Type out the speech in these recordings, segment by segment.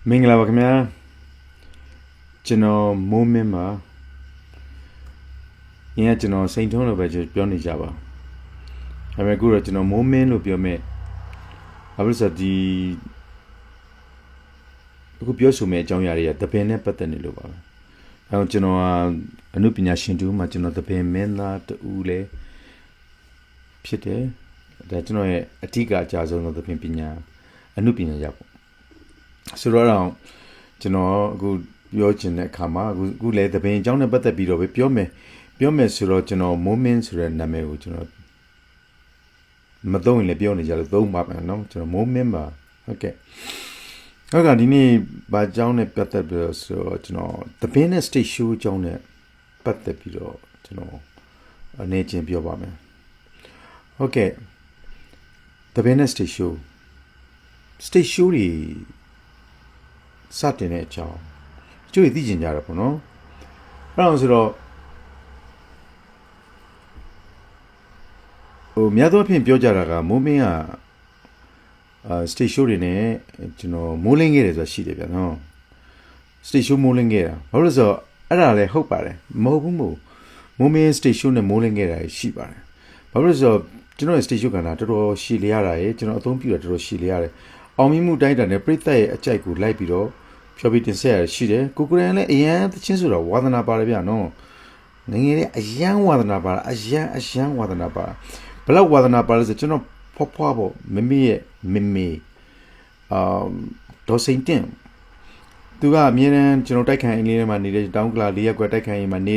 မင်္ဂလာပါခင်ဗျာကျွန်တော်မိုးမင်းပါအင်းကကျွန်တော်စိန်ထုံးလို့ပဲပြောနေကြပါဒါပေမဲ့အခုတော့ကျွန်တော်မိုးမင်းလို့ပြောမဲ့ဘာလို့ဆိုဒီအခုပြောဆိုမယ့်အကြောင်းအရာတွေကသပင်နဲ့ပတ်သက်နေလို့ပါပဲအဲတော့ကျွန်တော်အနုပညာရှင်တူမှာကျွန်တော်သပင်မင်းသားတူလဲဖြစ်တယ်ဒါကျွန်တော်ရဲ့အထူးအကြဆုံးသောသပင်ပညာအနုပညာရပေါ့ဆိုတော့ကျွန်တော်အခုပြောချင်တဲ့အခါမှာအခုလည်းသပင်အကြောင်းနဲ့ပတ်သက်ပြီးတော့ပဲပြောမယ်ဆိုတော့ကျွန်တော်မိုးမင်းဆိုတဲ့နာမည်ကိုကျွန်တော်မသုံးရင်လည်းပြောနေကြလို့သုံးပါမယ်နော်ကျွန်တော်မိုးမင်းပါဟုတ်ကဲ့ဟုတ်ကဲ့ဒီနေ့ဘာအကြောင်းနဲ့ပတ်သက်ပြီးတော့ဆိုတော့ကျွန်တော်သပင်နဲ့ stage show အကြောင်းနဲ့ပတ်သက်ပြီးတော့ကျွန်တော်အနေချင်းပြောပါမယ်ဟုတ်ကဲ့သပင်နဲ့ stage show တွေစတင်တဲ့အကြောင်းကျိုးသိကျင်ကြတာပေါ့နော်အဲ့တော့ဆိုတော့များသောအားဖြင့်ပြောကြတာကမိုးမင်းကstage show တွေနဲ့ကျွန်တော်မိုးလင်းခဲ့တယ်ဆိုတာရှိတယ်ဗျာနော် stage show မိုးလင်းခဲ့တာဘာလို့လဲဆိုတော့အဲ့ဒါလည်းဟုတ်ပါတယ်မဟုတ်ဘူးမိုးမင်း stage show နဲ့မိုးလင်းခဲ့တာရှိပါတယ်ဘာလို့လဲဆိုတော့ကျွန်တော်ရဲ့ stage show ကတော်တော်ရှည်လျားတာရေကျွန်တော်အသုံးပြုတာတော်တော်ရှည်လျားတယ်အောင်မြင်မှုတိုင်းတာနဲ့ပြိသက်ရဲ့အကြိုက်ကိုလိုက်ပြီးတော့ဖြောပြီးတင်ဆက်ရရှိတယ်ကိုကိုရန်လည်းအရန်သချင်းဆိုတော့ဝါသနာပါတယ်ဗျာနော်ငငယ်လေးအရန်ဝါသနာပါအရန်ဝါသနာပါဘလောက်ဝါသနာပါလဲဆိုကျွန်တော်ဖွားပေါ့မမေရဲ့မမေဒေါ်စိန်တင်သူကအမြဲတမ်းကျွန်တော်တိုက်ခိုင်အင်းလေးထဲမှာနေတဲ့တောင်းကလာ၄ရက်ကွယ်တိုက်ခိုင်ရင်မှာနေ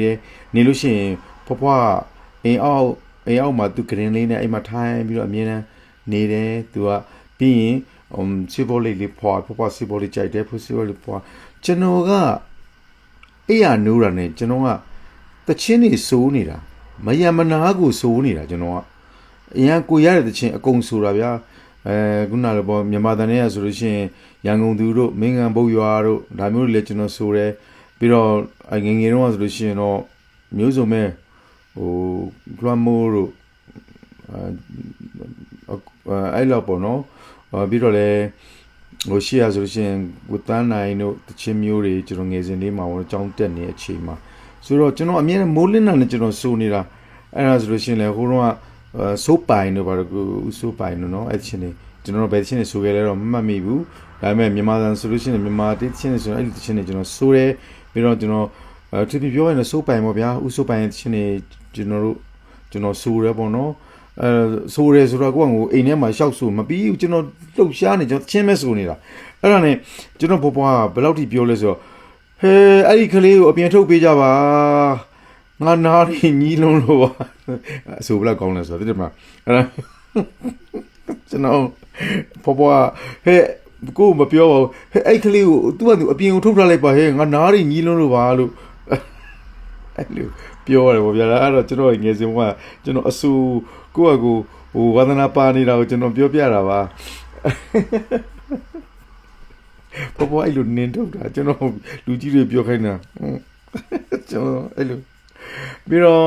လို့ရှိရင်ဖွားအိမ်အောက်မှာသူဂရင်လေးနဲ့အိမ်မှာထိုင်ပြီးတော့အမြဲတမ်းနေတယ်သူကပြီးရင်စီဘောလေးဖွားစီဘောလေးကြိုက်တယ်ဖွားစီဘောလေးဖွားကျွန်တော်ကအဲ့ရနိုးတာနဲ့ကျွန်တော်ကတချင်းနေစိုးနေတာမယံမနာကိုစိုးနေတာကျွန်တော်ကအရန်ကိုရတဲ့တချင်းအကုန်ဆိုတာဗျာခုနလည်းပေါ့မြန်မာတန်တွေကဆိုလို့ရှိရင်ရန်ကုန်သူတို့မင်းငံဘုတ်ရွာတို့ဒါမျိုးတွေလည်းကျွန်တော်ဆိုတယ်ပြီးတော့ငငယ်တုန်းကဆိုလို့ရှိရင်တော့မျိုးစုံမဲ့ဂရမ်မိုတို့အဲ့လောက်ပေါ့နော်ပြီးတော့လည်းရှေ့ရဆိုလို့ရှိရင်ဝတန်းနိုင်တို့တချင်းမျိုးတွေကျွန်တော်ငယ်စဉ်လေးမှာအကြောင်းတက်နေတဲ့အချိန်မှာဆိုတော့ကျွန်တော်အမြဲတမ်းမိုးလင်းတာနဲ့ကျွန်တော်စိုးနေတာအဲ့ဒါဆိုလို့ရှိရင်လည်းဟိုတော့စိုးပိုင်တို့ဘာလို့စိုးပိုင်တို့နော်အဲ့ချင်းနေကျွန်တော်ဘယ်ချင်းနေစိုးခဲ့လဲတော့မမှတ်မိဘူးဒါပေမဲ့မြန်မာတန်ဆိုလို့ရှိရင်မြန်မာတချင်းနေဆိုတော့အဲ့ဒီချင်းနေကျွန်တော်စိုးတယ်ပြီးတော့ကျွန်တော်သူပြောရင်စိုးပိုင်ပေါ့ဗျာဥစိုးပိုင်ချင်းနေကျွန်တော်စိုးရဲပေါ့နော်ဆိုရဲဆိုတော့ကိုကအိမ်ထဲမှာရှောက်ဆိုမပြီးဘူးကျွန်တော်လှုပ်ရှားနေကျွန်တော်ချင်းမဲ့ဆိုနေတာအဲ့ဒါနဲ့ကျွန်တော်ဘဘကဘယ်လောက်ထိပြောလဲဆိုတော့ဟဲအဲ့ဒီကလေးကိုအပြင်ထုတ်ပေးကြပါငါနားရီညီးလုံးလို့ပါဆိုဘယ်လောက်ကောင်းလဲဆိုတော့တိကျမှာအဲ့ဒါကျွန်တော်ဘဘကဟဲကိုမပြောပါဘူးဟဲအဲ့ကလေးကိုသူကသူအပြင်ကိုထုတ်ထားလိုက်ပါဟဲငါနားရီညီးလုံးလို့ပါလို့အဲ့လိုပြောရတယ်ဗောဗျာအဲ့တော့ကျွန်တော်ငယ်စဉ်ကကျွန်တော်အဆူကိုယ့်အကူဝါသနာပါနေတာကိုကျွန်တော်ပြောပြတာပါဘအဲ့လိုနင်းထုတ်တာကျွန်တော်လူကြီးတွေပြောခိုင်းတာကျွန်တော်အဲ့လိုပြီးတော့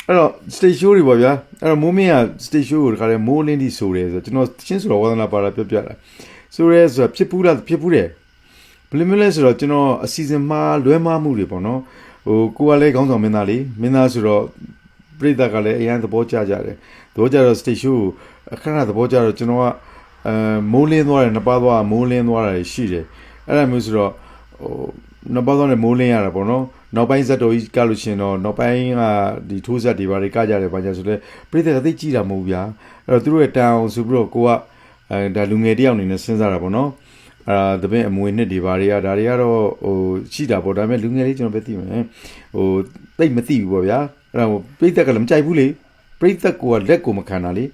အဲ့တော့ stage show တွေပါဗျာအဲ့တော့မိုးမင်းက stage show ကိုတခါလဲမိုးလင်းတီဆိုတယ်ဆိုတော့ကျွန်တော်ချင်းဆိုတော့ဝါသနာပါတာပြောပြတာဆိုရဲဆိုတော့ဖြစ်ဘူးတယ်ဘယ်လိုမျိုးလဲဆိုတော့ကျွန်တော်အစီအစဉ်မှာလွဲမှားမှုတွေပေါ့နော်ကိုကလည်းခေါင်းဆောင်မင်းသားဆိုတော့ပြိတ္တကလည်းအရန်သဘောကျကြတယ်သဘောကျတော့ stage show ကိုအခဏသဘောကျတော့ကျွန်တော်ကမိုးလင်းသွားတယ်နှစ်ပါးသွားမိုးလင်းသွားတာရှိတယ်အဲ့ဒါမျိုးဆိုတော့နှစ်ပါးသွားနဲ့မိုးလင်းရတာပေါ့နော်နောက်ပိုင်းဇက်တော်ကြီးကလို့ရှင်တော့နောက်ပိုင်းကဒီထိုးဇက်တွေဘာတွေကကြတယ်ဘာကြဆိုလဲပြိတ္တကသိကြည့်တာမဟုတ်ဗျာအဲ့တော့သူတို့ရဲ့တန်အောင်ဆိုပြီးတော့ကိုကဒါလူငယ်တယောက်အနေနဲ့စဉ်းစားတာပေါ့နော်တပည့်အမွေနှစ်တွေဘာတွေကဒါတွေကတော့ရှိတာပေါ့ဒါပေမဲ့လူငယ်လေးကျွန်တော်ပဲသိမယ်သိမသိဘူးပေါ့ဗျာအဲ့ဒါပြိတ္တကလည်းမကြိုက်ဘူးလေပြိတ္တကလက်ကိုမခံတာလေ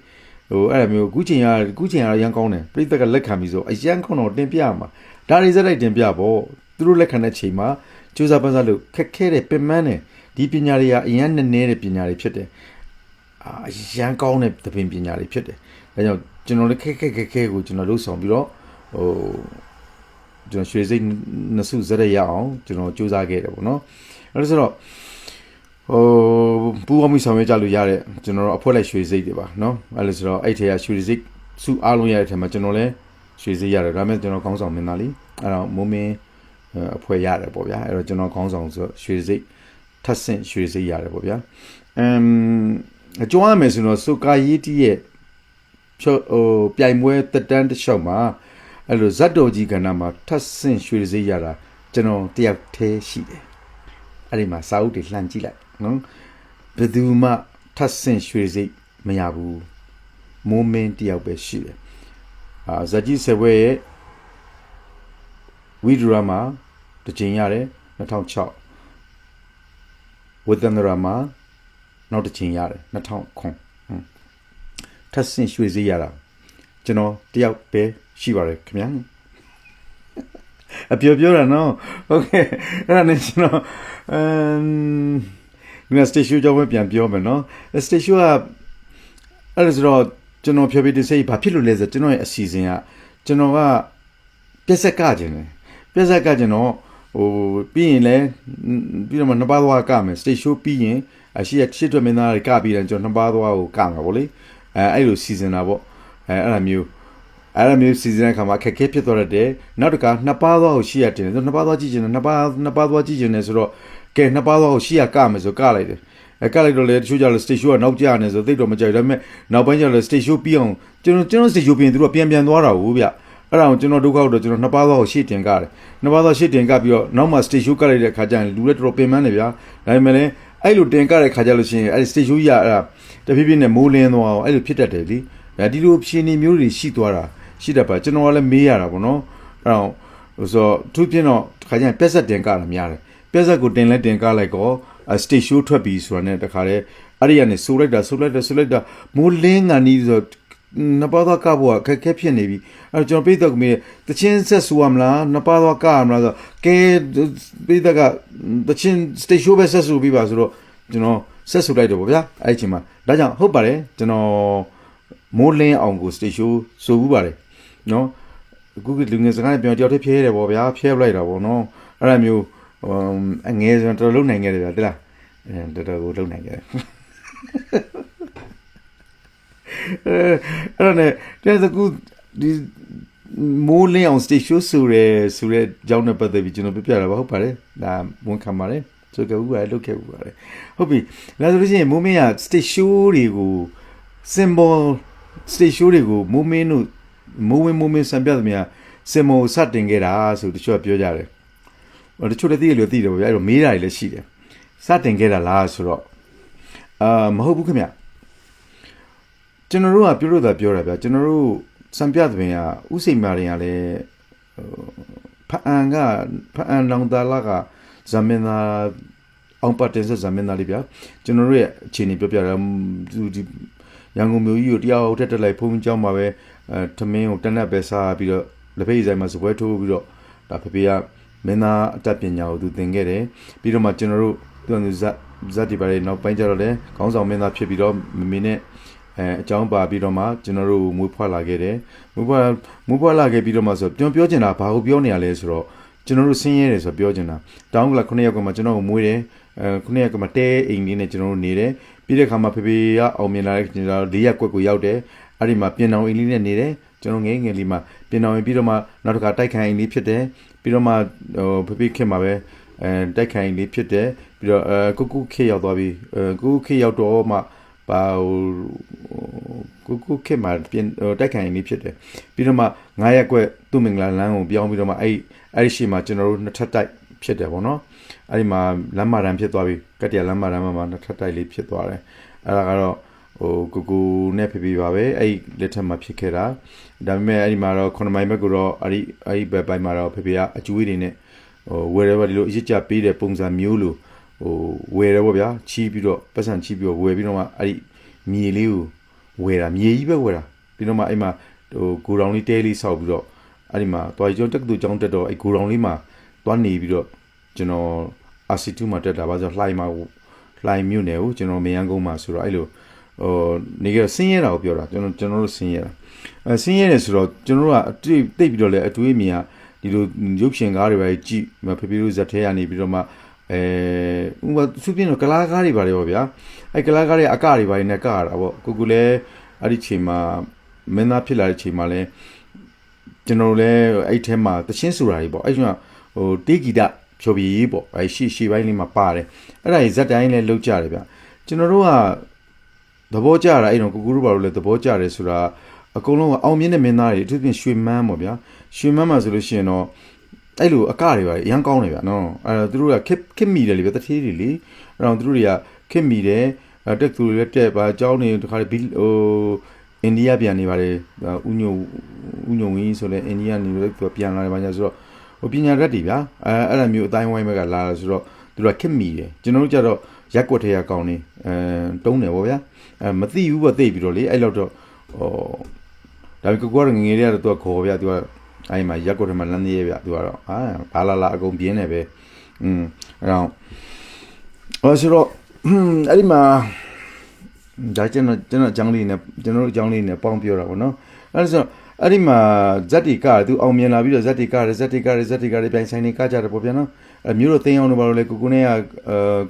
အဲ့ဒါမျိုးအခုချိန်ရရန်ကောင်းတယ်ပြိတ္တကလက်ခံပြီးဆိုအရန်ကောင်းတော့တင်ပြမှာဒါတွေစက်လိုက်တင်ပြပေါ့သူတို့လက်ခံတဲ့ချိန်မှာကြိုးစားပန်းစားလို့ခက်ခဲတဲ့ပင်ပန်းတဲ့ဒီပညာတွေကအရန်နည်းတဲ့ပညာတွေဖြစ်တယ်အရန်ကောင်းတဲ့သပင်ပညာတွေဖြစ်တယ်ဒါကြောင့်ကျွန်တော်လည်းခက်ခဲကိုကျွန်တော်လှုပ်ဆောင်ပြီးတော့ကျွန်တော်ရွှေစိတ်နှစ်စုဇက်ရအောင်ကျွန်တော်စူးစမ်းခဲ့တယ်ပေါ့နော်အဲ့ဒါဆိုတော့ပူအောင်မိဆောင်ရကြလို့ရတဲ့ကျွန်တော်တို့အဖွဲလိုက်ရွှေစိတ်တွေပါနော်အဲ့လိုဆိုတော့အဲ့ထဲကရွှေစိတ်စုအားလုံးရတဲ့ထဲမှာကျွန်တော်လည်းရွှေစိတ်ရတယ်ဒါပေမဲ့ကျွန်တော်ခေါင်းဆောင်မင်းသားလေး အဲ့တော့မိုးမင်းအဖွဲ့ရတယ်ပေါ့ဗျာအဲ့တော့ကျွန်တော်ခေါင်းဆောင်ဆိုရွှေစိတ်ထပ်ဆင့်ရွှေစိတ်ရတယ်ပေါ့ဗျာကြောရမယ်ဆိုတော့စုကာရီတီရဲ့ပြိုင်ပွဲတက်တန်းတစ်လျှောက်မှာအဲ့လိုဇတ်တော်ကြီးကဏ္ဍမှာထပ်ဆင့်ရွှေစိတ်ရတာကျွန်တော်တယောက်တည်းရှိတယ်အဲ့ဒီမှာစာအုပ်တွေလှန်ကြည့်လိုက်နော်ဘယ်သူမှထပ်ဆင့်ရွှေစိတ်မရဘူးမိုးမင်းတယောက်ပဲရှိတယ်ဇက်ကြီးဆယ်ဘွဲရဲ့ဝီဒရာမှာတစ်ချိန်ရတယ်2006ဝတ္တန္တရာမှာနောက်တစ်ချိန်ရတယ်2009ထပ်ဆင့်ရွှေစိတ်ရတာကျွန်တော်တယောက်ပဲရှိပါတယ်ခင်ဗျာအပြောတာနော်โอเคအဲ့ဒါနဲ့ကျွန်တော်ဒီစတေရှိုးကြောင့်ပြန်ပြောမယ်နော်စတေရှိုးကအဲ့ဒါဆိုတော့ကျွန်တော်ဖြေပြတဲ့စိတ်ဘာဖြစ်လို့လဲဆိုကျွန်တော်ရဲ့အစီအစဉ်ကကျွန်တော်ကပြက်ဆက်ကခြင်းတယ်ပြက်ဆက်ကကျွန်တော်ပြီးရင်လဲပြီးတော့မှနှစ်ပါးသွားကမယ်စတေရှိုးပြီးရင်အရှိရရှစ်တွက်မင်းသားတွေကပြီးတယ်ကျွန်တော်နှစ်ပါးသွားကိုကမှာပေါ့လေအဲ့လိုစီစဉ်တာပေါ့အဲ့လိုမျိုးစီစဉ်တဲ့ခါမှာခက်ခဲဖြစ်သွားတဲ့နောက်တစ်ခါနှစ်ပါးသွားကိုရှိရတင်တယ်နှစ်ပါးသွားကြည့်ခြင်းနှစ်ပါးသွားကြည့်ခြင်းနဲ့ဆိုတော့ကဲနှစ်ပါးသွားကိုရှိရကမယ်ဆိုကလိုက်တယ်ကလိုက်တော့လေတချို့ကြလို့ stage show ကနောက်ကျနေဆိုသိတော့မကြိုက်ဒါပေမဲ့နောက်ပိုင်းကျတော့ stage show ပြီးအောင်ကျွန်တော် stage show ပြီးရင်သူတို့ပြန်သွားတာဟုတ်ဗျအဲ့ဒါကိုကျွန်တော်ဒုက္ခတော့ကျွန်တော်နှစ်ပါးသွားကိုရှေ့တင်ကားတယ်နှစ်ပါးသွားရှေ့တင်ကားပြီးတော့နောက်မှ stage show ကလိုက်တဲ့ခါကျရင်လူတွေတော်တော်ပင်ပန်းနေဗျာဒါပေမဲ့လည်းအဲ့လိုတင်ကားတဲ့ခါကျလို့ရှိရင်အဲ့ stage show ကြီးအဲ့ဒါတဖြည်းဖြည်းနဲ့မိုးလင်းသွားအောင်အဲ့လိုဖြစ်တတ်တယ်လीဒီလိုဖြင်းနေမျိုးတွေရှိသွားတာရှိတတ်ပါကျွန်တော်ကလည်းမေးရတာပေါ့နော်အဲ့တော့ဆိုတော့သူပြင်းတော့ခါကျရင်ပြက်ဆက်တင်ကားတာများတယ်ပြက်ဆက်ကိုတင်ကားလိုက်တော့stage show ထွက်ပြီးဆိုတာနဲ့တခါလေအဲ့ဒီကနေဆိုလိုက်တာမိုးလင်းကနေဆိုနှစ်ပါးသွားကဖို့ခက်ခဲဖြစ်နေပြီအဲ့တော့ကျွန်တော်ပြိတ္တကမေးတချင်းဆက်ဆူရမလားနှစ်ပါးသွားကရမလားဆိုကဲပြိတ္တကတချင်း stage show ပဲဆက်ဆူပြီးပါဆိုတော့ကျွန်တော်ဆက်ဆူလိုက်တော့ဗောဗျာအဲ့ဒီအချိန်မှာဒါကြောင့်ဟုတ်ပါတယ်ကျွန်တော်မိုးလင်းအောင်ကို stage show ဆိုဘူးပါတယ်နော်အခုလူငယ်စကားနဲ့ပြောတယောက်တည်းဖြဲရတယ်ဗောဗျာဖြဲလိုက်တာဗောနော်အဲ့ဒါမျိုးအငယ်ဆိုတော်လုံးနိုင်ခဲ့တယ်ဗျာတိလားတော်တော်ကိုလုံးနိုင်ခဲ့တယ်အဲ့ဒါနဲ့တဲ့ကူဒီမိုးလင်းအောင် stage show ဆိုတဲ့ကြောင်းနဲ့ပတ်သက်ပြီးကျွန်တော်ပြပြတာပါဟုတ်ပါတယ်ဒါဝန်ခံပါတယ်ဆိုကြဘူးပဲလုပ်ခဲ့ဘူးပါတယ်ဟုတ်ပြီဒါဆိုလို့ရှိရင်မိုးမင်းက stage show တွေကို symbol stage show တွေကိုမိုးမင်းတို့မိုးမင်းစံပြသမျှ symbol စတင်ခဲ့တာဆိုတချို့ပြောကြတယ်တချို့လည်းသိတယ်ဗျအဲ့တော့မေးတာတွေလည်းရှိတယ်စတင်ခဲ့တာလားဆိုတော့မဟုတ်ဘူးခင်ဗျကျွန်တော်တို့ကပြောတာဗျကျွန်တော်တို့စံပြသပင်ကဥစိန်မာရင်ကလည်းဖအန်လောင်တာလာကဇမင်နာအောင်ပတ်တင်ဇမင်နာလေးဗျကျွန်တော်တို့ရဲ့အခြေအနေပြောပြတာဒီရန်ကုန်မြို့ကြီးကိုတရားဟုတ်တက်လိုက်ဖုန်းကြောင်းမှာပဲထမင်းကိုတနက်ပဲစားပြီးတော့လက်ဖက်ရည်ဆိုင်မှာစပွဲထိုးပြီးတော့ဒါဖေဖေကမင်းသားအတတ်ပညာကိုသူသင်ခဲ့တယ်ပြီးတော့မှကျွန်တော်တို့သူဇတ်ဒီပါလေနောက်ပိုင်းကျတော့လည်းခေါင်းဆောင်မင်းသားဖြစ်ပြီးတော့မမေနဲ့အကြောင်းပါပြီးတော့မှကျွန်တော်တို့မွေးဖွားလာခဲ့တယ်မွေးဖွားလာခဲ့ပြီးတော့မှဆိုကျွန်တော်ပြောချင်တာဘာကိုပြောနေရလဲဆိုတော့ကျွန်တော်တို့ဆင်းရဲတယ်ဆိုပြောချင်တာတောင်းကလာ9ယောက်ကမှကျွန်တော်ကိုမွေးတယ်9ယောက်ကမှတဲအိမ်လေးနဲ့ကျွန်တော်တို့နေတယ်ပြီးတဲ့ခါမှာဖေဖေကအောင်မြင်လာတဲ့ကျွန်တော်4ရက်ကွက်ကိုရောက်တယ်အဲ့ဒီမှာပြင်အောင်အိမ်လေးနဲ့နေတယ်ကျွန်တော်ငယ်လေးမှာပြင်အောင်ပြီးတော့မှနောက်တစ်ခါတိုက်ခိုင်အိမ်လေးဖြစ်တယ်ပြီးတော့မှဖေဖေခင်မှာပဲတိုက်ခိုင်လေးဖြစ်တယ်ပြီးတော့ကုခေရောက်သွားပြီကုခေရောက်တော့မှပါကုခေမှာပြင်တိုက်ခိုင်လေးဖြစ်တယ်ပြီးတော့မှ9ရက်ကွက်သူ့မင်္ဂလာလမ်းကိုပြောင်းပြီးတော့မှအဲ့ဒီရှေ့မှာကျွန်တော်တို့နှစ်ထပ်တိုက်ဖြစ်တယ်ပေါ့နော်အဲ့ဒီမှာလမ်းမတန်းဖြစ်သွားပြီကတ္တရလမ်းမတန်းမှာနှစ်ထပ်တိုက်လေးဖြစ်သွားတယ်အဲ့ဒါကတော့ကိုနဲ့ဖေဖေပါပဲအဲ့လက်ထက်မှာဖြစ်ခဲ့တာဒါပေမဲ့အဲ့ဒီမှာတော့9မိုင်ဘက်ကိုတော့အဲ့ဘက်ပိုင်းမှာတော့ဖေဖေကအကျွေးတွေနဲ့ဝယ်ရပါဒီလိုအစ်ကြပေးတဲ့ပုံစံမျိုးလို့ဝယ်ရပေါ့ဗျာချီးပြီးတော့ပတ်စံချီးပြီးတော့ဝယ်ပြီးတော့မှအဲ့ဒီမြေလေးကိုဝယ်တာမြေကြီးပဲဝယ်တာပြီးတော့မှအဲ့မှာဂိုဒေါင်လေးတဲလေးဆောက်ပြီးတော့အဲ့ဒီမှာတွားကျောင်းတက္ကသိုလ်ကျောင်းတက်တော့အဲ့ဂိုဒေါင်လေးမှာတွားနေပြီးတော့ကျွန်တော် RC2 မှာတက်တာပါဆိုလှိုင်မြို့နယ်ကိုကျွန်တော်မယန်းကုန်းမှာဆိုတော့အဲ့လိုနေကြဆင်းရဲတာကိုပြောတာကျွန်တော်တို့ဆင်းရဲတာဆင်းရဲတယ်ဆိုတော့ကျွန်တော်တို့ကတိတ်ပြီးတော့လည်းအတွေးအမြင်ကဒီလိုရုပ်ရှင်ကားတွေပဲကြည့်ဖေဖေတို့ဇက်ထဲကနေပြီးတော့မှဥပမာသူပြင်းတော့ကလားကားတွေပါလေပေါ့ဗျာအဲ့ကလားကားတွေအကတွေပါနေကရတာပေါ့ကိုလည်းအဲ့ဒီချိန်မှာမင်းသားဖြစ်လာတဲ့ချိန်မှာလဲ ကျွန်တော်လည်းအဲ့ထဲမှာတချင်းဆိုတာကြီးပေါ့အဲ့ကျွန်တော်ဟိုတေးဂီတဖြော်ပြရေးပေါ့အဲ့ရှေ့ပိုင်းလေးမှာပါတယ်အဲ့ဒါကြီးဇက်တိုင်းလည်းလောက်ကြတယ်ဗျကျွန်တော်တို့ကသဘောကျတာအဲ့တော့ကိုကူတို့ဘာလို့လဲသဘောကျတယ်ဆိုတာအကုန်လုံးကအောင်မြင်တဲ့မင်းသားတွေအထူးသဖြင့်ရွှေမန်းပေါ့ဗျာရွှေမန်းမှာဆိုလို့ရှိရင်တော့အဲ့လိုအကတွေပါရမ်းကောင်းတယ်ဗျနော်အဲ့သူတို့ကခက်မိတယ်လေဗျတထေးတွေလေအဲ့တော့သူတို့တွေကခက်မိတယ်တက်သူတွေလည်းတက်ပါအကြောင်းတွေတခါလေဟိုအိန္ဒိယပြန်နေပါတယ်ဥညုံဝင်းဆိုလဲအိန္ဒိယနေလို့သူပြန်လာတယ်ဘာညာဆိုတော့ဟိုပညာရက်တွေဗျာအဲ့ဒါမျိုးအတိုင်းဝိုင်းဘက်ကလာတယ်ဆိုတော့သူတို့ကခက်မိတယ်ကျွန်တော်တို့ကြတော့ရက်ကွက်ထဲကကောင်းနေတုံးတယ်ဗောဗျာမသိဘူးပေါ့သိပြီးတော့လေအဲ့လောက်တော့ဟိုဒါပေမဲ့ကိုကငငယ်လေးကတော့သူကခေါ်ဗျာသူကအဲ့မှာရက်ကွက်ထဲမှာလမ်းသေးရဗျာသူကတော့ဘာလာအကုန်ပြင်းနေပဲအဲ့တော့ဆိုတော့အဲ့ဒီမှာဒါကျွန်တော်အကြောင်းလေးနဲ့ကျွန်တော်တို့အကြောင်းလေးနဲ့ပေါင်းပြောတာပေါ့နော်အဲ့ဒါဆိုအဲ့ဒီမှာဇက်တီကသူအောင်မြင်လာပြီးတော့ဇက်တီကပြိုင်ဆိုင်နေကကြတယ်ပေါ့ဗျာနော်အမျိုးတို့သိအောင်လို့ဘာလို့လဲကိုကိုနဲ့က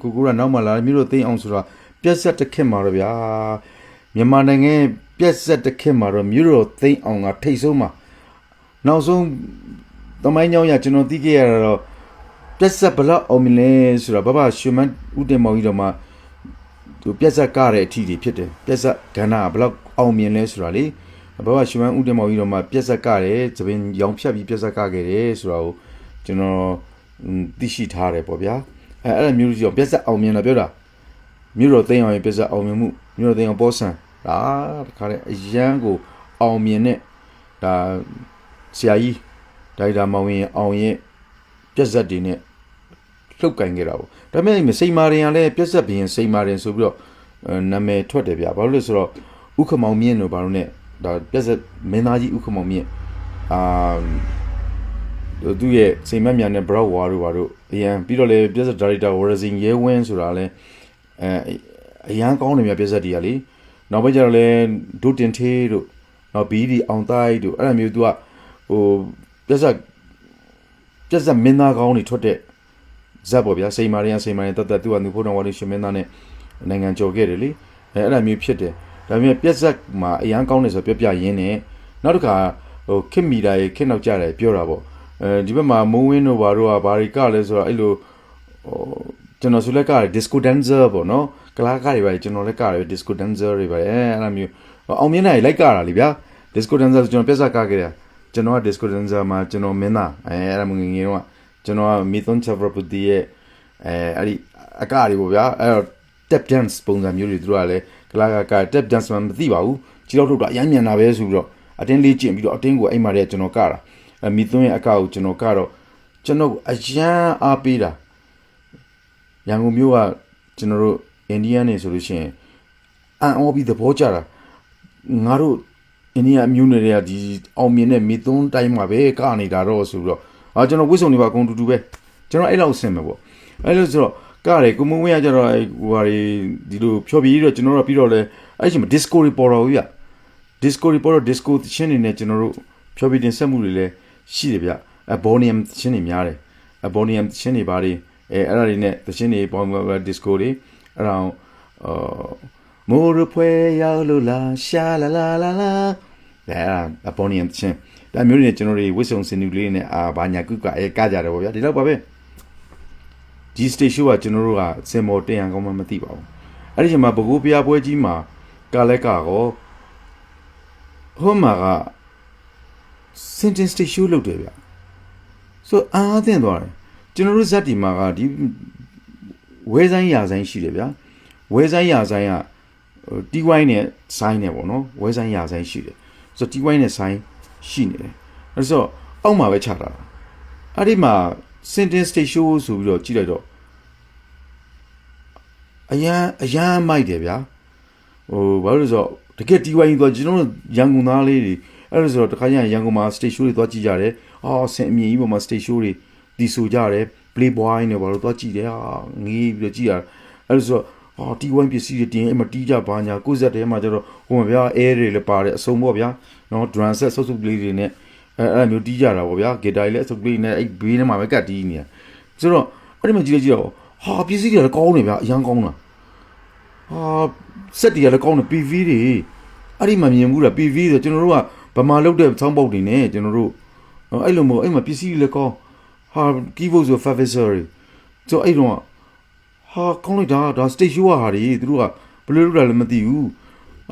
ကိုကနောက်မှလာမျိုးတို့သိအောင်ဆိုတော့ပြက်ဆက်တစ်ခက်မှာတော့ဗျာမြန်မာနိုင်ငံပြက်ဆက်တစ်ခက်မှာတော့မျိုးတို့သိအောင်ကထိတ်ဆုံးမှာနောက်ဆုံးသမိုင်းကြောင်းရကျွန်တော်သိခဲ့ရတော့ပြက်ဆက်ဘလောက်အောင်မြင်လဲဆိုတော့ဘာရွှေမန်းဦးတင်မောင်ကြီးတော့မှသူပြက်ဆက်ကတဲ့အထီးတွေဖြစ်တယ်ပြက်ဆက်ကဏ္ဍဘလောက်အောင်မြင်လဲဆိုတာလေဘာရွှေမန်းဦးတင်မောင်ကြီးတော့မှပြက်ဆက်ကတယ်သပင်ရောင်ဖြတ်ပြီးပြက်ဆက်ကခဲ့တယ်ဆိုတာကိုကျွန်တော်သိရှိထားတယ်ပေါ့ဗျာအဲ့ဒါမျိုးကြီးပြက်ဆက်အောင်မြင်လာပြောတာမြို့တော်သိမ်းအောင်ပြက်ဆက်အောင်မြင်မှုမြို့တော်သိမ်းအောင်ပေါ်ဆန်ဒါတခါလေအရန်ကိုအောင်မြင်တဲ့ဒါဆရာကြီးဒါရိုက်တာမောင်ရင်အောင်ရင်ပြက်ဆက်တွေနဲ့လှုပ်ကင်ခဲ့တာပေါ့ဒါပေမဲ့စိန်မာရင်ကလည်းပြက်ဆက်ဘရင်စိန်မာရင်ဆိုပြီးတော့နာမည်ထွက်တယ်ဗျာဘာလို့လဲဆိုတော့ဥက္ကမောင်မြင့်တို့ဘာလို့ ਨੇ ဒါပြက်ဆက်မင်းသားကြီးဥက္ကမောင်မြင့်သူရဲ့စိန်မက်မြန်နဲ့ Broad War တို့ဘာတို့အရန်ပြီးတော့လေပြက်ဆက်ဒါရိုက်တာ Warzin ရဲဝင်းဆိုတာလည်းအရန်ကောင်းတယ်ဗျာပြက်ဆက်တွေကလေနောက်ပိုင်းကျတော့လေဒုတင်သေးတို့နောက်ဘီဒီအောင်တိုင်းတို့အဲ့လိုမျိုးသူကဟိုပြက်ဆက်မင်းသားကောင်းတွေထွက်တဲ့ဇက်ပေါ့ဗျာစိန်မာရင်တတ်သူကသူဖို့တော်ဝါလေးရှင်မင်းသားနဲ့နိုင်ငံကျော်ခဲ့တယ်လေအဲ့လိုမျိုးဖြစ်တယ်ဒါပေမဲ့ပြက်ဆက်မှာအရန်ကောင်းတယ်ဆိုပြရင်းနဲ့နောက်တစ်ခါဟိုခစ်မီတာရေခစ်နောက်ကြတယ်ပြောတာပေါ့ဒီဘက်မှာမုံဝင်းတို့ဘာတို့ကဘာတွေကလဲဆိုတော့အဲ့လိုဟိုကျွန်တော်ဆိုလက်က disco dancer ပေါ့နော်ကလာကတွေပဲကျွန်တော်လက်ကတယ် disco dancer တွေပဲအဲ့လိုမျိုးအောင်မြင်နိုင်လိုက်ကြတာလीဗျာ disco dancer ကျွန်တော်ပြက်ဆက်ကခဲ့တယ်ကျွန်တော်က disco dancer မှာကျွန်တော်မင်းသားအဲ့ဒါငငယ်တော့ကျွန်တော်ကမီသွန်ချဗရပတီရဲ့အဲ့ဒီအကတွေပေါ့ဗျာအဲ့တော့ tap dance ပုံစံမျိုးတွေသူတို့ကလည်းကလာက tap dance မှမသိပါဘူးကြီးတော့ထုတ်တာအရင်မြန်တာပဲဆိုပြီးတော့အတင်းလေးကျင့်ပြီးတော့အတင်းကိုအိမ်မှာတည်းကျွန်တော်ကတာမီသွန်ရဲ့အကကိုကျွန်တော်ကတော့ကျွန်တော်အရန်အားပေးတာရန်ကုန်မြို့ကကျွန်တော်တို့အိန္ဒိယနေဆိုလို့ရှိရင်အန်အော်ပြီးသဘောကျတာငါတို့အိန္ဒိယမျိုးနွယ်တွေကဒီအောင်မြင်တဲ့မီသွန်တိုင်းမှာပဲကနေတာတော့ဆိုပြီးတော့ကျွန်တော်ဝစ်စုံတွေပါအကုန်တူပဲကျွန်တော်အဲ့လောက်ဆင်မယ်ပေါ့အဲ့လိုဆိုတော့ကရဲကိုမုံဝဲကြတော့ဟိုဟာဒီလိုဖြော်ပြပြီးတော့ကျွန်တော်တို့ပြီးတော့လဲအဲ့ချိန်မှာ disco တွေပေါ်တော့ဗျ disco ချင်းနေနဲ့ကျွန်တော်တို့ဖြော်ပြတင်ဆက်မှုတွေလည်းရှိတယ်ဗျBonium ချင်းတွေများတယ်Bonium ချင်းတွေပါတယ်အဲ့ဒါတွေနဲ့ချင်းတွေပေါ်မှာ disco တွေအဲ့ဒါမိုးရဖွဲရောက်လို့လာရှာလာလာလာလာဒါ Bonium ချင်းဒါမျိုးတွေနဲ့ကျွန်တော်တွေဝစ်စုံစင်နူလေးနဲ့ဘာညာကုကကကြတယ်ပေါ့ဗျာဒီတော့ပါပဲဒီ station ကကျွန်တော်တို့ကစင်မော်တင်ရန်ကောင်းမှမသိပါဘူးအဲ့ဒီချိန်မှာဘကိုးပြားပွဲကြီးမှာကလည်းကောဟိုမှာကsentence station လုပ်တယ်ဗျဆိုအားသင့်သွားတယ်ကျွန်တော်တို့ဇက်တီမှာကဒီဝဲဆိုင်ရာဆိုင်ရှိတယ်ဗျာဝဲဆိုင်ရာဆိုင်ကတီဝိုင်းနဲ့ဆိုင်နဲ့ပေါ့နော်ဝဲဆိုင်ရာဆိုင်ရှိတယ်ဆိုတီဝိုင်းနဲ့ဆိုင်ရှိနေတယ်အဲ့ဆိုအောက်မှာပဲချတာအဲ့ဒီမှာ sentence station ဆိုပြီးတော့ကြည့်လိုက်တော့အရန်မိုက်တယ်ဗျာဟိုဘာလို့လဲဆိုတော့တကယ်တီဝိုင်းဆိုကျွန်တော်တို့ရန်ကုန်သားလေးတွေအဲ့ဒါဆိုတော့တခါကျရင်ရန်ကုန်မှာ stage show တွေသွားကြည့်ကြတယ်ဆင်အမြင်ကြီးပေါ်မှာ stage show တွေတီဆိုကြတယ် playboy နဲ့ဘာလို့သွားကြည့်တယ်ငေးပြီးတော့ကြည့်ရအဲ့ဒါဆိုတော့တီဝိုင်းပစ္စည်းတွေတင်အဲ့မှာတီးကြပါညာကိုဇက်တဲမှာကျတော့ဟိုမှာဗျာ air တွေလည်းပါတယ်အစုံပေါ့ဗျာနော် drum set ဆုပ်ဆုပ်ကလေးတွေနဲ့အဲ့မျိုးတီးကြတာပေါ့ဗျာ guitar လည်းအစုပ်ကလေးနဲ့အဲ့ဘေးထဲမှာပဲကတ်တီးနေတာဆိုတော့အဲ့ဒီမှာကြည့်တော့ပစ္စည်းတွေလည်းကောင်းနေဗျာအရန်ကောင်းတာဆက်တွေကလည်းကောင်းတယ် PV တွေအဲ့ဒီမှာမြင်မှုတာ PV ဆိုကျွန်တော်တို့ကဗမာလုတ်တဲ့ဆောင်းပုတ်တွေနဲ့ကျွန်တော်တို့ အဲ့လိုမဟုတ်အဲ့မှာပစ္စည်းလည်းကောင်းဟာ keyboard ဆို favictory ဆိုအဲ့တော့ဟာကောင်းလိုက်တာ stage show ဟာတွေသူတို့ကဘယ်လိုလုပ်တာလဲမသိဘူး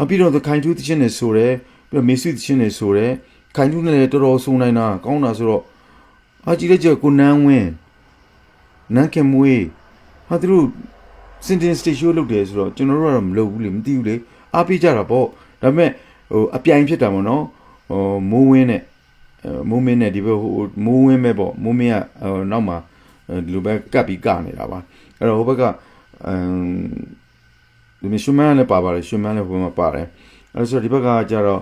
ပြီးတော့ခိုင်ထူးသချင်းနေဆိုတယ်ပြီးတော့မေဆွေသချင်းနေဆိုတယ်ခိုင်ထူးနဲ့လည်းတော်တော်စုံနိုင်တာကောင်းတာဆိုတော့ကြည့်လိုက်ကြကိုနန်းဝင်းနန်းခင်မွေးဟာသူတို့စင်တင် stage show လုပ်တယ်ဆိုတော့ကျွန်တော်တို့ကတော့မလုပ်ဘူးလေမသိဘူးလေအားပေးကြတာပေါ့ဒါပေမဲ့အပြိုင်ဖြစ်တာပေါ့နော်မိုးဝင်းနဲ့မိုးမင်းနဲ့ဒီဘက်မိုးဝင်းပဲပေါ့မိုးမင်းကနောက်မှာဒီလိုပဲကပ်ပြီးကနေတာပါအဲ့တော့ဟိုဘက်ကဒီမရှုမန်းလည်းပါပါတယ်ရှုမန်းလည်းဟိုမှာပါတယ်အဲ့ဆိုဒီဘက်ကကျတော့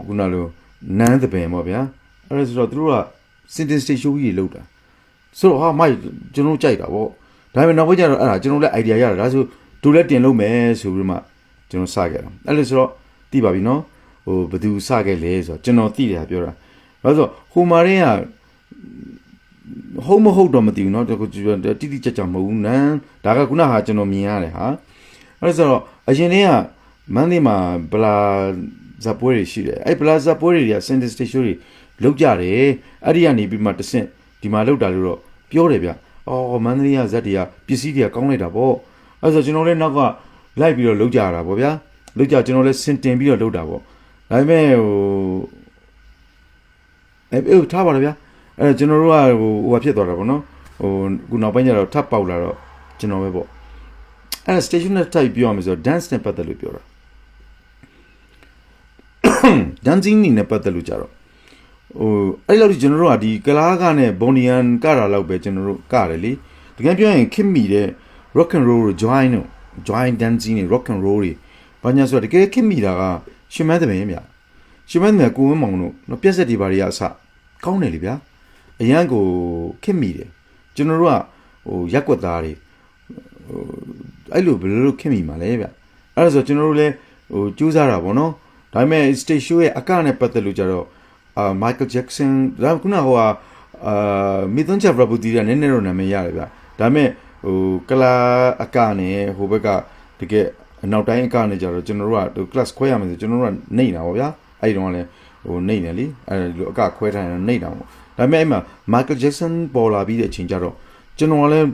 ခုနလိုနန်းသပင်ပေါ့ဗျာအဲ့ဆိုတော့သူတို့ကစင်တင်စတေရှိုးကြီးလောက်တာဆိုတော့ဟာမိုက်ကျွန်တော်ကြိုက်တာပေါ့ဒါပေမဲ့နောက်ပိုင်းကျတော့အဲ့ဒါကျွန်တော်လည်း idea ရတယ်ဒါဆိုဒူလည်းတင်လို့မယ်ဆိုပြီးမှကျွန်တော်စခဲ့တာအဲ့လိုဆိုတော့သိပါပြီနော်ဘယ်သူစခဲ့လဲဆိုတော့ကျွန်တော်သိတယ်ပြောတာဘာလို့ဆိုဟိုမာရင်းကဟုတ်မဟုတ်တော့မသိဘူးเนาะတိတိကျကျမဟုတ်ဘူးနန်းဒါကခုနဟာကျွန်တော်မြင်ရတယ်ဟာအဲ့ဆိုတော့အရင်တည်းကမန်းလေးမှာဘလာဇပ်ပွဲတွေရှိတယ်အဲ့ဘလာဇပ်ပွဲတွေကစင်တစတေရှိုးတွေလောက်ကြတယ်အဲ့ဒီကနေပြီးမှတဆင့်ဒီမှာလောက်တာလို့တော့ပြောတယ်ဗျမန်းလေးကဇက်တွေကပစ္စည်းတွေကကောင်းလိုက်တာပေါ့အဲ့ဆိုကျွန်တော်လည်းနောက်ကလိုက်ပြီးတော့လောက်ကြတာပေါ့ဗျာလောက်ကြကျွန်တော်လည်းစင်တင်ပြီးတော့လောက်တာပေါ့ဒါပေမဲ့ထားပါတော့ဗျာကျွန်တော်တို့ကဟိုဖြစ်သွားတာပေါ့နော်ခုနောက်ပိုင်းကျတော့ထပ်ပေါက်လာတော့ကျွန်တော်ပဲပေါ့အဲ့ station နဲ့ type ပြောရမယ်ဆိုတော့ dance နဲ့ပတ်သက်လို့ပြောတာ dancing နဲ့ပတ်သက်လို့ကြတော့အဲ့လောက်ကျွန်တော်တို့ကဒီကလားကနဲ့ Bonian ကတာလောက်ပဲကျွန်တော်တို့ကတယ်လေတကယ်ပြောရင်ခင်မီတဲ့ rock and roll join dancing နဲ့ rock and roll တွေဘာညာဆိုတော့တကယ်ခင်မီတာကရှင်မန်းတဲ့ဗျာရှင်မန်းတဲ့ကိုဝင်းမောင်တို့ပြက်ဆက်တွေဘာတွေအစကောင်းတယ်လေဗျာအရန်ကိုခက်မိတယ်ကျွန်တော်တို့ကရက်ွက်သားတွေအဲ့လိုဘယ်လိုခက်မိမှာလဲဗျအဲ့ဒါဆိုကျွန်တော်တို့လည်းကြိုးစားတာပေါ့နော်ဒါပေမဲ့ stage show ရဲ့အကနဲ့ပတ်သက်လို့ကြတော့Michael Jackson ဒါခုနမိသွန်းချက်ရပူတီကနည်းနည်းတော့နာမည်ရတယ်ဗျဒါပေမဲ့ကလာအကနဲ့ဟိုဘက်ကတကယ်အနောက်တိုင်းအကနဲ့ကြတော့ကျွန်တော်တို့ကclass ခွဲရမယ်ဆိုကျွန်တော်တို့ကနေတာပေါ့ဗျာအဲ့ဒီတော့လည်းနေတယ်လေအဲ့လိုအကခွဲထားရင်နေတာပေါ့ဒါပေမဲ့အဲ့မှာ Michael Jackson ပေါ်လာပြီးတဲ့အချိန်ကျတော့ကျွန်တော်လည်း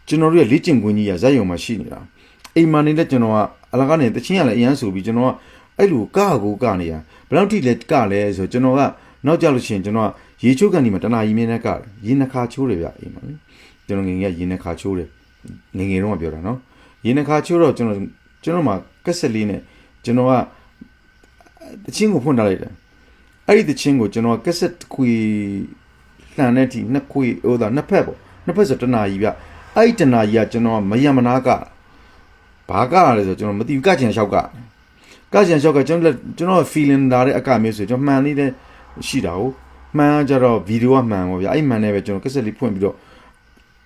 ကျွန်တော်တို့ရဲ့လေ့ကျင့်ခွင့်ကြီးရဇက်ရုံမှာရှိနေတာအိမ်မှာနေတဲ့ကျွန်တော်ကအလကားနဲ့တချင်းရလည်းအရန်ဆိုပြီးကျွန်တော်ကအဲ့လိုကနေရဘယ်လောက်ထိလဲကလဲဆိုကျွန်တော်ကနောက်ကြလို့ရှိရင်ကျွန်တော်ကရေချိုးကန်ဒီမှာတနာရီမြင်းနဲ့ကရေနှခါချိုးတယ်ဗျအိမ်မှာကျွန်တော်ငငယ်ကရေနှခါချိုးတယ်ငငယ်တော့ပြောတာနော်ရေနှခါချိုးတော့ကျွန်တော်မှာကက်ဆက်လေးနဲ့ကျွန်တော်ကတချင်းကိုဖွင့်ထားလိုက်တယ်အဲ့ဒီတချင်းကိုကျွန်တော်ကက်ဆက်ခွေလှန်တဲ့အထိနှစ်ခွေနှစ်ဖက်ပေါ့နှစ်ဖက်ဆိုတနာကြီးဗျအဲ့ဒီတနာကြီးကကျွန်တော်မယမနာကဘာကလဲဆိုကျွန်တော်မသိဘူးကချင်လျှောက်ကကျွန်တော် feeling လာတဲ့အကမျိုးဆိုကျွန်တော်မှန်လေးတဲ့ရှိတာကိုမှန်ကြတော့ဗီဒီယိုကမှန်ပါဗျအဲ့မှန်နဲ့ပဲကျွန်တော်ကက်ဆက်လေးဖွင့်ပြီးတော့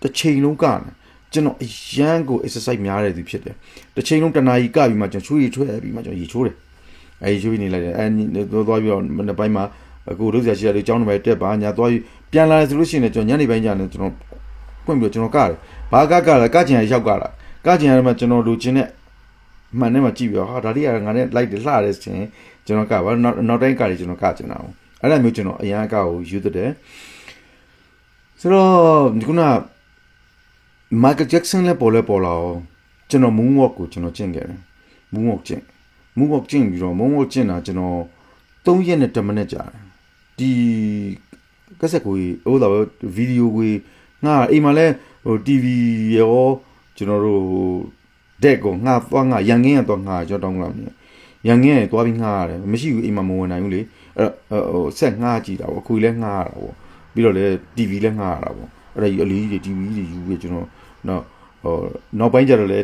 တစ်ချိန်လုံးကကျွန်တော်အရန်ကို exercise များတဲ့သူဖြစ်တယ်တစ်ချိန်လုံးတနာကြီးကပြီးမှကျွန်တော်ချွေးထွဲပြီးမှကျွန်တော်ရေချိုးတယ်အဲ့ရွှေနေလိုက်တယ်သွားပြီးတော့မနေ့ပိုင်းမှာအခုလုပ်စရာရှိတယ်အကြောင်းတွေပဲတက်ပါညာသွားပြီးပြန်လာဆိုလို့ရှိရင်ကျွန်တော်ညနေပိုင်းကျရင်ကျွန်တော်ဖွင့်ပြီးတော့ကျွန်တော်ကတယ်ဘာကလဲကချင်ရရောက်ကလာကချင်ရမှာကျွန်တော်လူချင်းနဲ့မှန်နဲ့မှကြည့်ပြီးတော့ဟာဒါလေးကငါနဲ့လိုက်တယ်လှတယ်ဆိုရင်ကျွန်တော်ကဘာနောက်တိုင်းကတွေကျွန်တော်ကချင်တာအောင်အဲ့ဒါမျိုးကျွန်တော်အရန်အကကိုယူတဲ့ဆိုတော့ခုနMichael Jackson လည်းပေါ်လာအောင်ကျွန်တော် moonwalk ကိုကျွန်တော်ကျင့်ခဲ့တယ် moonwalk ကျင့်ပြီးတော့ moonwalk ကျင့်တာကျွန်တော်3ရက်နဲ့10မိနစ်ကြာတယ်ဒီကက်ဆက်ကိုဗီဒီယိုကိုငါအိမ်မှာလဲTV ရောကျွန်တော်တို့တက်ကိုငါရန်ငင်းရတော့ငါကျွန်တော်တောင်းလာမြင်ရန်ငင်းရသွားပြီးငါရတယ်မရှိဘူးအိမ်မှာမဝင်နိုင်ဘူးလေအဲ့ဆက်ငါကြည့်တာပေါ့အခုလည်းငါရတာပေါ့ပြီးတော့လဲ TV လည်းငါရတာပေါ့အဲ့ဒါအလီကြီးတွေ TV တွေယူပြီးကျွန်တော်နောက်ပိုင်းကျတော့လဲ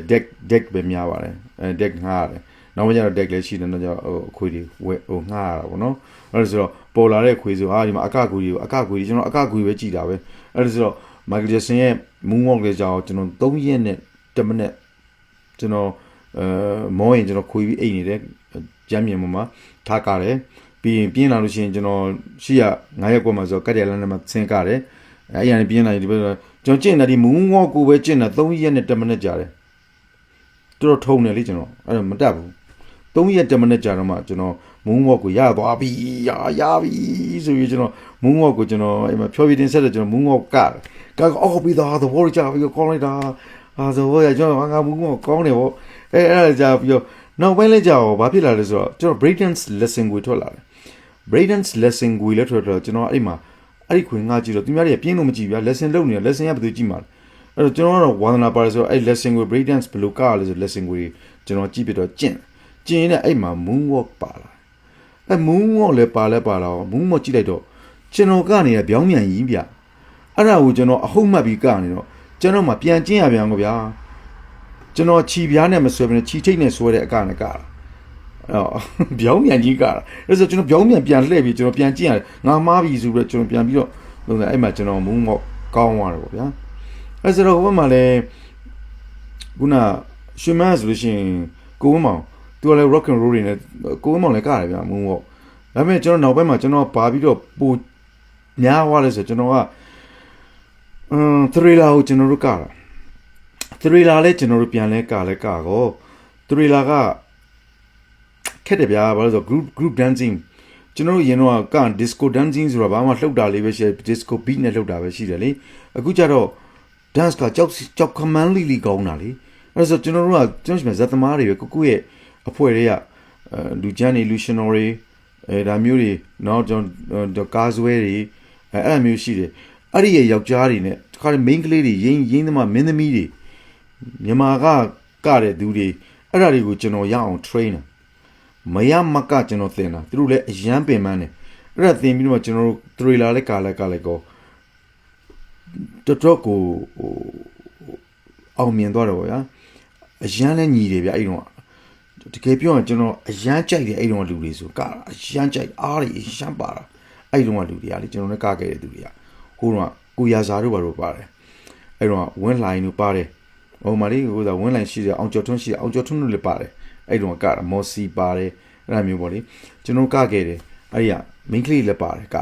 deck ပဲများပါတယ်deck ငါရတယ်နောက်ပိုင်းကျတော့ deck လည်းရှိတယ်တော့အခွေတွေငါရတာပေါ့နော်အဲ့ဒါဆိုတော့ပေါ်လာတဲ့ခွေဆိုဒီမှာအကခွေတွေကျွန်တော်အကခွေပဲကြည်တာပဲအဲ့ဒါဆိုတော့ Michael Jackson ရဲ့ moonwalk လေးကြောင်းကျွန်တော်3ရက်နဲ့10မိနစ်ကျွန်တော်မောရင်ကျွန်တော်ခွေပြီးအိတ်နေတဲ့ကြမ်းမြင်ပေါ်မှာထားကြတယ်ပြီးရင်ပြင်းလာလို့ရှိရင်ကျွန်တော်ရှိရ9ရက်ကွက်မှာဆိုကတ်ရလန်းနဲ့မှာဆင်းကြတယ်အဲ့ရနေပြင်းလာဒီဘက်ကျွန်တော်ကျင့်တာဒီ moonwalk ကိုပဲကျင့်တာ3ရက်နဲ့10မိနစ်ကြာတယ်တော်ထုံတယ်လေကျွန်တော်အဲ့တော့မတက်ဘူး 3ရက်10မိနစ်ကြာတော့မှကျွန်တော် moonwalk ကိုရသွားပြီရပြီဆိုပြီးကျွန်တော် moonwalk ကိုကျွန်တော်အဲ့မှာဖြောပြတင်ဆက်တယ်ကျွန်တော် moonwalk ကအောက်ပြီးတော့သဘောကျပြီးကောင်းလိုက်တာဆိုတော့ကျွန်တော်ငါ moonwalk ကောင်းတယ်ဗောအဲ့ဒါကြာပြီးတော့နောက်ပိုင်းလဲကြာတော့ဘာဖြစ်လာလဲဆိုတော့ကျွန်တော် break dance lesson ကိုထွက်လာတယ် break dance lesson ကိုလည်းထွက်တော့ကျွန်တော်အဲ့မှာအဲ့ဒီခွင်ငါကြည့်တော့သူများတွေကပြင်းလို့မကြည့်ဗျာ lesson လုပ်နေတယ် lesson ရဘယ်သူကြည့်မှာလဲအဲ့တော့ကျွန်တော်ကတော့ဝါသနာပါတယ်ဆိုတော့အဲ့ lesson ကို break dance ဘယ်လိုကလဲဆို lesson ကိုကျွန်တော်ကြည့်ပြတော့ကျင့်နေတဲ့အဲ့မှာ moonwalk ပါလာအဲ့ moonwalk လည်းပါလာတော့ moonwalk ကြည့်လိုက်တော့ကျွန်တော်ကနေပြောင်းပြန်ကြီးဗျအဲ့ဒါကိုကျွန်တော်အဟုတ်မှတ်ပြီးကနေတော့ကျွန်တော်မှပြန်ကျင့်ရပြန်ကိုဗျာကျွန်တော်ခြီပြားနဲ့မဆွဲဘဲနဲ့ခြီထိတ်နဲ့ဆွဲတဲ့အကနဲ့ကတာပြောင်းပြန်ကြီးကတာအဲ့ဆိုကျွန်တော်ပြောင်းပြန်လှည့်ပြီးကျွန်တော်ပြန်ကျင့်ရတယ်ငါမှားပြီဆိုပြီးတော့ကျွန်တော်ပြန်ပြီးတော့အဲ့မှာကျွန်တော် moonwalk ကောင်းသွားတယ်ပေါ့ဗျာအဲ့ဆိုတော့ဟိုဘက်မှာလည်းခုနရွှေမန်းဆိုလို့ရှိရင်ကိုဝင်းမောင်သူကလည်း rock and roll တွေနဲ့ကိုဝင်းမောင်လည်းကတယ်ဗျာ moonwalk ဒါပေမဲ့ကျွန်တော်နောက်ပိုင်းမှာကျွန်တော်ပါပြီးတော့ပိုများသွားလဲဆိုကျွန်တော်ကthriller ကိုကျွန်တော်တို့ကတာ thriller လည်းကျွန်တော်တို့ပြန်လဲကကော thriller ကခက်တယ်ဗျာဘာလို့ဆို group dancing ကျွန်တော်တို့ရင်တော့က disco dancing ဆိုတာဘာမှလှုပ်တာလေးပဲရှိတယ် disco beat နဲ့လှုပ်တာပဲရှိတယ်လေအခုကျတော့ dance ကကြောက်ခမန်းလီကောင်းတာလေအဲ့ဆိုကျွန်တော်တို့ကကျွန်တော်ဇက်သမားတွေပဲကိုရဲ့အဖွဲ့တွေကလူချမ်းတွေလူရှင်တော်တွေဒါမျိုးတွေနော်ကျွန်တော်ကားဆွဲတွေအဲ့အမျိုးရှိတယ်အဲ့ဒီရဲ့ယောက်ျားတွေနဲ့တခါတည်း main ကလေးတွေရင်းသမားမင်းသမီးတွေမြန်မာကတဲ့သူတွေအဲ့ဒါတွေကိုကျွန်တော်ရအောင် train မရမကကျွန်တော်သင်တာသူတို့လည်းအရန်ပင်ပန်းတယ်အဲ့ဒါသင်ပြီးတော့ကျွန်တော်တို့ trailer လည်းကားလိုက်ကောတော်ကိုအောင်မြင်သွားတော့ဗျာအရန်လည်းညီတယ်ဗျအဲ့တော့တကယ်ပြောရင်ကျွန်တော်အရန်ကြိုက်တယ်အဲ့တော့လူတွေဆိုကအရန်ကြိုက်အားတွေအရန်ပါတာအဲ့တော့လူတွေကလေကျွန်တော်လည်းကခဲ့တဲ့သူတွေကဟိုတော့ကိုရာဇာတို့ဘာလို့ပါတယ်အဲ့တော့ဝင်းလိုင်းတို့ပါတယ်ဟိုမှာလေဟိုကဝင်းလိုင်းရှိတယ်အောင်ကျော်ထွန်းရှိတယ်အောင်ကျော်ထွန်းတို့လည်းပါတယ်အဲ့တော့ကမော်စီပါတယ်အဲ့ဒါမျိုးပေါ့လေကျွန်တော်ကခဲ့တယ်အဲ့ဒီက main ကလေးလည်းပါတယ်က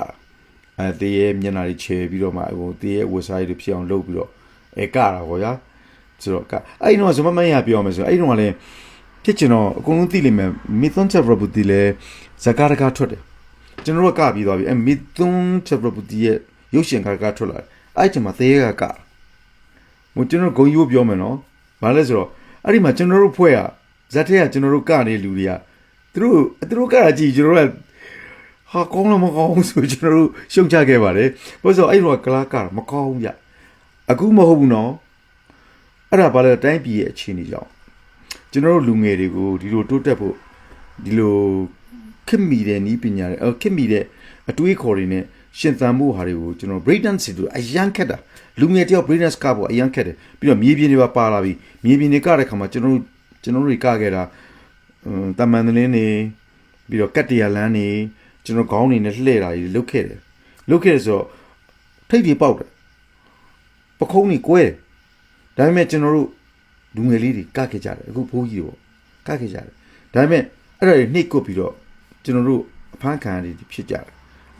တေးရဲ့မျက်နှာတွေချဲပြီးတော့မှဟိုတေးရဲ့ဝက်ဆိုက်တွေဖြစ်အောင်လုပ်ပြီးတော့ကတာပေါ့ဗျာဆိုတော့အဲ့တော့ဇမမရပြောမယ်ဆိုအဲ့တော့လည်းဖြစ်ချင်တော့အကုန်လုံးသိလိမ့်မယ်မီသွန်ချက်ဘရဘူတီလည်းဇကာတကထွက်တယ်ကျွန်တော်တို့ကပြီးသွားပြီမီသွန်ချက်ဘရဘူတီရဲ့ရုပ်ရှင်ကားထွက်လာအဲ့ချိန်မှာတေးကဟိုကျွန်တော်ဂုံယူပြောမယ်နော်ဘာလဲဆိုတော့အဲ့ဒီမှာကျွန်တော်တို့ဖွဲ့ကဇက်ထဲကကျွန်တော်တို့ကနေလူတွေကသူတို့ကကြည့်ကျွန်တော်တို့ဟာကောင်းလို့မကောင်းဘူးဆိုကျွန်တော်တို့ရှုပ်ချခဲ့ပါတယ်ဘာလို့ဆိုအဲ့တော့ကလာကမကောင်းဘူးဗျအခုမဟုတ်ဘူးနော်အဲ့ဒါဘာလဲတိုင်းပြည်ရဲ့အခြေအနေကြောင့်ကျွန်တော်တို့လူငယ်တွေကိုဒီလိုတိုးတက်ဖို့ဒီလိုခက်မီတဲ့နည်းပညာတွေခက်မီတဲ့အတွေးခေါ်တွေနဲ့ရှင်သန်မှုဟာတွေကိုကျွန်တော် break dance တွေအရန်ခက်တာလူငယ်တယောက် break dance ကဖို့အရန်ခက်တယ်ပြီးတော့မြေပြင်တွေပါလာပြီမြေပြင်တွေကတဲ့ခါမှာကျွန်တော်တို့တွေကခဲ့တာတမန်တလင်းနေပြီးတော့ကတ်တရလန်းနေကျွန်တော်ခေါင်းနေနဲ့လှည့်တာကြီးလုတ်ခဲ့တယ်ဆိုတော့ထိတ်တွေပေါက်တယ်ပခုံးတွေကွဲတယ်ဒါပေမဲ့ကျွန်တော်တို့လူငယ်လေးတွေကခဲ့ကြတယ်အခုဘိုးကြီးတွေပေါ့ကခဲ့ကြတယ်ဒါပေမဲ့အဲ့ဒါတွေနှိပ်ကွပ်ပြီးတော့ကျွန်တော်တို့အဖမ်းခံရတွေဖြစ်ကြတယ်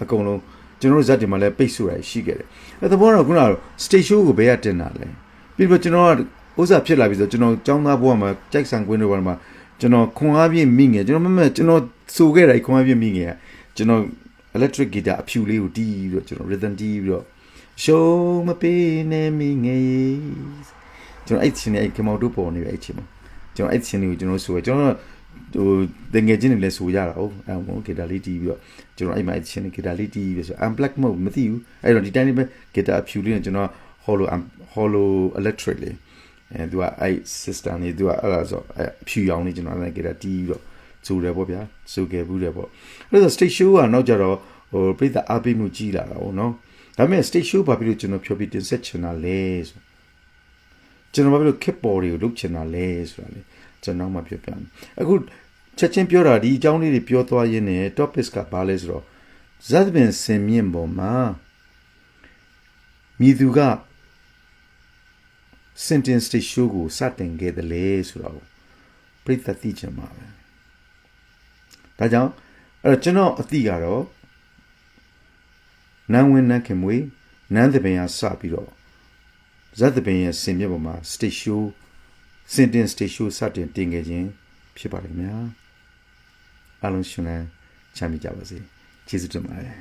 အကုန်လုံးကျွန်တော်တို့ဇက်တွေမှာလည်းပိတ်ဆို့ရရှိခဲ့တယ်အဲ့သဘောတော့ခုနက stage show ကိုဘယ်ကတင်တာလဲပြီးတော့ကျွန်တော်ကဥစ္စာဖြစ်လာပြီဆိုတော့ကျွန်တော်ចောင်းသားဘဝမှာကြိုက်ဆန်ကွင်းတွေမှာကျွန်တော်ခွန်အားပြည့်မိငယ်ကျွန်တော်ကျွန်တော်ဆိုခဲ့တယ်ခွန်အားပြည့်မိငယ်ကျွန်တော် electric guitar အဖြူလေးကိုတီးပြီးတော့ကျွန်တော် rhythm တီးပြီးတော့ show မပေးနဲ့မိငယ်ကျွန်တော်အဲ့ချင်းနဲ့ကမောက်တို့ပေါ်နေပဲအဲ့ချင်းမှာကျွန်တော်အဲ့ချင်းလေးကိုကျွန်တော်ဆိုရကျွန်တော်ဟိုတငယ်ချင်းတွေလည်းဆိုရတာဟုတ်အဲ့ဟို guitar လေးတီးပြီးတော့ကျွန်တော်အဲ့မှာအဲ့ချင်းနဲ့ guitar လေးတီးပြီးဆို unplugged mode မသိဘူးအဲ့တော့ဒီတိုင်းလေးပဲ guitar အဖြူလေးနဲ့ကျွန်တော် hollow electric လေးသူကအဲ့ system လေးသူကအဲ့ဒါဆိုအဖြူရောင်လေးကျွန်တော်အဲ့ guitar တီးပြီးတော့ဆိုတယ်ပေါ့ဗျာဆိုခဲ့ဘူးတယ်ပေါ့အဲ့တော့ stage show ကနောက်ကြတော့ဟိုပြိတ္တာအားပေးမှုကြီးလာတာဟုတ်နော်ဒါပေမဲ့ stage show ဘာဖြစ်လို့ကျွန်တော်ဖြောပြီးတင်ဆက်ချင်တာလဲဆိုကျွန်တော်ဘာဖြစ်လို့ kit board တွေကိုလုပ်ချင်တာလဲဆိုတာလေကျွန်တော်မှပြောပြမယ်အခုချက်ချင်းပြောတာဒီအကြောင်းလေးတွေပြောသွားရင်းနဲ့ topics ကဘာလဲဆိုတော့ဇတ်ပင်စင်မြင့်ပေါ်မှာမိသူက sentence stage show ကိုစတင်ခဲ့တယ်လေဆိုတော့ပြိတ္တာသိချင်ပါပဲဒါကြောင့်အဲ့တော့ကျွန်တော်အတိကတော့နန်းဝင်းနန်းခင်မွေနန်းသပင်ရစပြီးတော့ဇတ်သပင်ရဲ့စင်မြင့်ပေါ်မှာ stage show sentence stage show စတင်တင်ခဲ့ခြင်းဖြစ်ပါလိမ့်မယ် အားလုံးရှင်လန်းချမ်းမြေ့ကြပါစေကျေးဇူးတင်ပါတယ်